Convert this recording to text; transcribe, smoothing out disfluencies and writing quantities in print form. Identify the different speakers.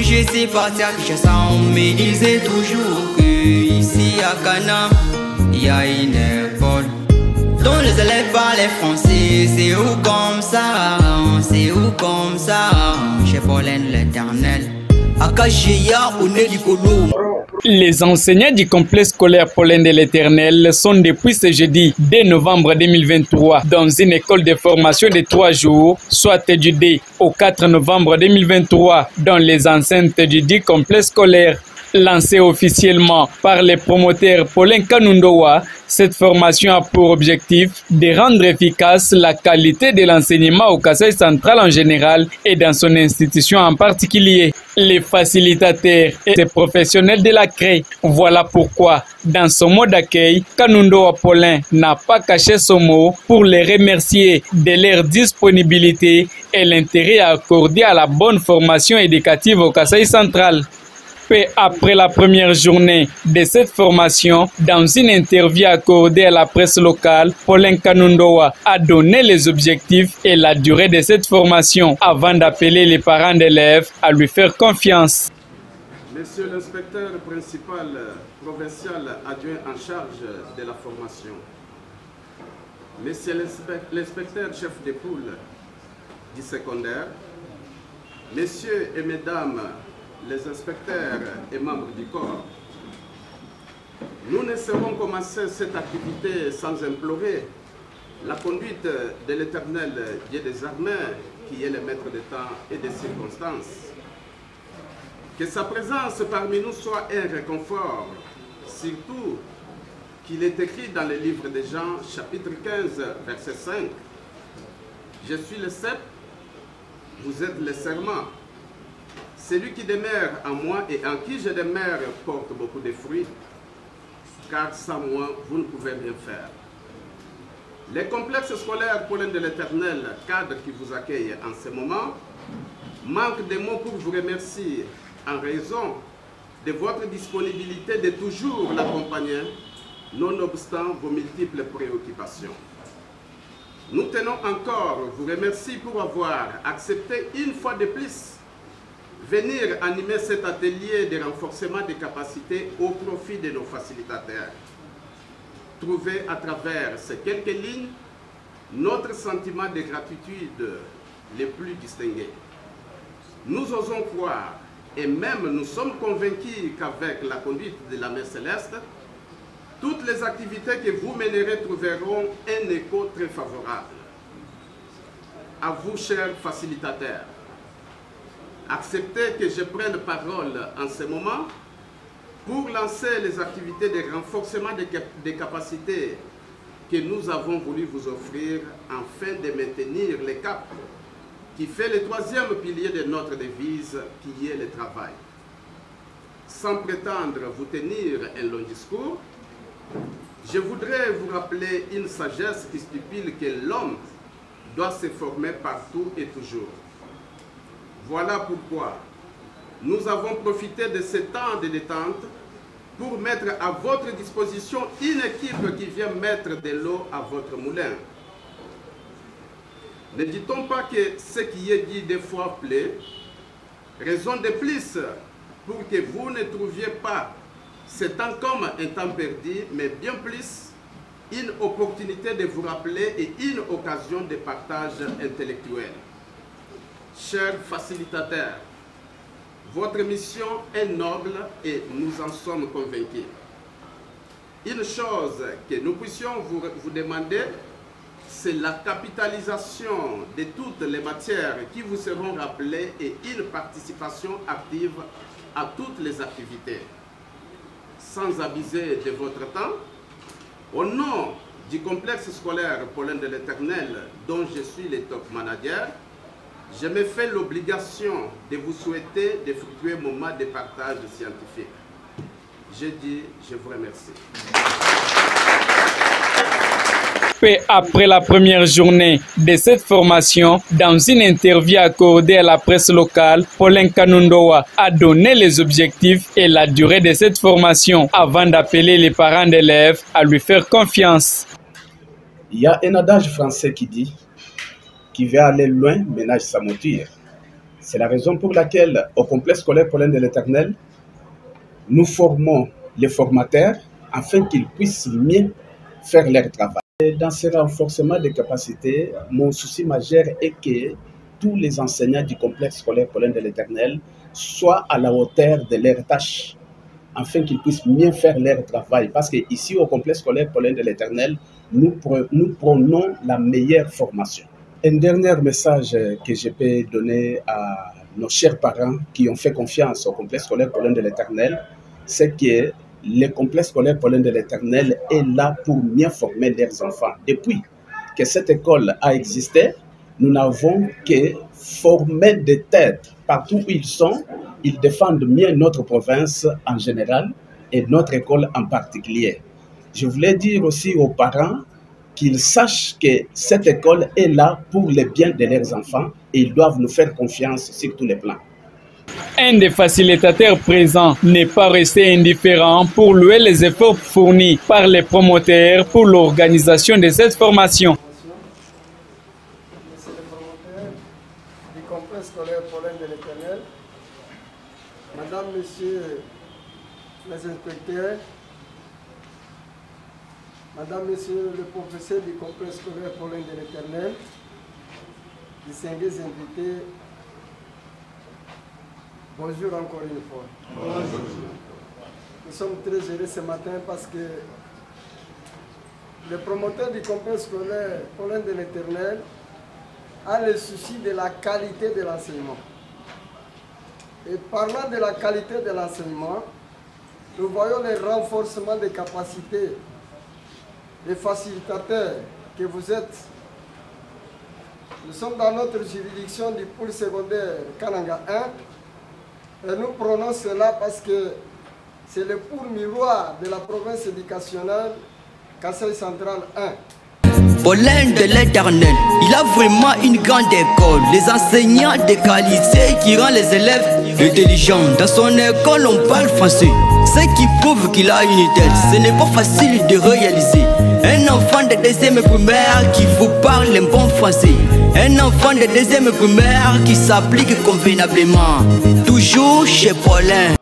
Speaker 1: je suis parti à Kinshasa, on me disait toujours que ici à Ghana, il y a une école dont les élèves parlent français. C'est où comme ça, c'est où comme ça, chez Pollen l'Éternel.
Speaker 2: Les enseignants du complexe scolaire Pollen de l'Éternel sont depuis ce jeudi 2 novembre 2023 dans une école de formation de 3 jours, soit du 2 au 4 novembre 2023 dans les enceintes du dit complexe scolaire. Lancée officiellement par les promoteurs Pollen Kanundowa, cette formation a pour objectif de rendre efficace la qualité de l'enseignement au Kasaï central en général et dans son institution en particulier. Les facilitateurs et les professionnels de la CRE. Voilà pourquoi, dans son mot d'accueil, Kanundowa Pollen n'a pas caché son mot pour les remercier de leur disponibilité et l'intérêt accordé à la bonne formation éducative au Kasaï central. Peu après la première journée de cette formation, dans une interview accordée à la presse locale, Pollen Kanundowa a donné les objectifs et la durée de cette formation avant d'appeler les parents d'élèves à lui faire confiance.
Speaker 3: Monsieur l'inspecteur principal provincial adjoint en charge de la formation, Monsieur l'inspecteur chef de poule du secondaire, Messieurs et Mesdames les inspecteurs et membres du corps, nous ne saurons commencer cette activité sans implorer la conduite de l'Éternel Dieu des armées, qui est le maître des temps et des circonstances. Que sa présence parmi nous soit un réconfort, surtout qu'il est écrit dans le livre de Jean, chapitre 15, verset 5. Je suis le cep, vous êtes le serment. Celui qui demeure en moi et en qui je demeure porte beaucoup de fruits, car sans moi, vous ne pouvez rien faire. Les complexes scolaires Pollen de l'Éternel, cadre qui vous accueille en ce moment, manquent de mots pour vous remercier en raison de votre disponibilité de toujours l'accompagner, nonobstant vos multiples préoccupations. Nous tenons encore vous remercier pour avoir accepté une fois de plus venir animer cet atelier de renforcement des capacités au profit de nos facilitateurs. Trouver à travers ces quelques lignes notre sentiment de gratitude le plus distingué. Nous osons croire et même nous sommes convaincus qu'avec la conduite de la Mère Céleste, toutes les activités que vous mènerez trouveront un écho très favorable. À vous, chers facilitateurs, acceptez que je prenne parole en ce moment pour lancer les activités de renforcement des capacités que nous avons voulu vous offrir afin de maintenir le cap qui fait le troisième pilier de notre devise, qui est le travail. Sans prétendre vous tenir un long discours, je voudrais vous rappeler une sagesse qui stipule que l'homme doit se former partout et toujours. Voilà pourquoi nous avons profité de ce temps de détente pour mettre à votre disposition une équipe qui vient mettre de l'eau à votre moulin. Ne dit-on pas que ce qui est dit des fois plaît? Raison de plus pour que vous ne trouviez pas ce temps comme un temps perdu, mais bien plus une opportunité de vous rappeler et une occasion de partage intellectuel. Chers facilitateurs, votre mission est noble et nous en sommes convaincus. Une chose que nous puissions vous demander, c'est la capitalisation de toutes les matières qui vous seront rappelées et une participation active à toutes les activités. Sans abuser de votre temps, au nom du complexe scolaire Pollen de l'Éternel, dont je suis le top manager, je me fais l'obligation de vous souhaiter de fructueux moments de partage scientifique. Je dis, je vous remercie.
Speaker 2: Peu après la première journée de cette formation, dans une interview accordée à la presse locale, Pollen Kanundowa a donné les objectifs et la durée de cette formation avant d'appeler les parents d'élèves à lui faire confiance.
Speaker 4: Il y a un adage français qui dit « Qui veut aller loin ménage sa monture ».
Speaker 3: C'est la raison pour laquelle, au complexe scolaire Paulin de l'Éternel, nous formons les formateurs afin qu'ils puissent mieux faire leur travail. Et dans ce renforcement des capacités, mon souci majeur est que tous les enseignants du complexe scolaire Paulin de l'Éternel soient à la hauteur de leurs tâches, afin qu'ils puissent mieux faire leur travail. Parce qu'ici, au complexe scolaire Paulin de l'Éternel, nous prenons la meilleure formation. Un dernier message que je peux donner à nos chers parents qui ont fait confiance au complexe scolaire Paulin de l'Éternel, c'est que le complexe scolaire Paulin de l'Éternel est là pour mieux former leurs enfants. Depuis que cette école a existé, nous n'avons que formé des têtes partout où ils sont. Ils défendent mieux notre province en général et notre école en particulier. Je voulais dire aussi aux parents qu'ils sachent que cette école est là pour le bien de leurs enfants et ils doivent nous faire confiance sur tous les plans.
Speaker 2: Un des facilitateurs présents n'est pas resté indifférent pour louer les efforts fournis par les promoteurs pour l'organisation de cette formation.
Speaker 4: Monsieur le promoteur du complexe scolaire Paulin de l'Éternel, Madame, Messieurs les inspecteurs, Madame, Messieurs les professeurs du complexe scolaire Paulin de l'Éternel, distingués invités, bonjour encore une fois. Bonjour. Nous sommes très heureux ce matin parce que le promoteur du complexe scolaire Paulin de l'Éternel a le souci de la qualité de l'enseignement. Et parlant de la qualité de l'enseignement, nous voyons le renforcement des capacités des facilitateurs que vous êtes. Nous sommes dans notre juridiction du pôle secondaire Kananga 1 et nous prenons cela parce que c'est le pôle miroir de la province éducationnelle Kasaï Central 1.
Speaker 1: Paulin de l'Éternel, il a vraiment une grande école. Les enseignants de qualité qui rendent les élèves intelligents. Dans son école, on parle français. Ce qui prouve qu'il a une tête. Ce n'est pas facile de réaliser. Un enfant de deuxième primaire qui vous parle un bon français. Un enfant de deuxième primaire qui s'applique convenablement. Toujours chez Paulin.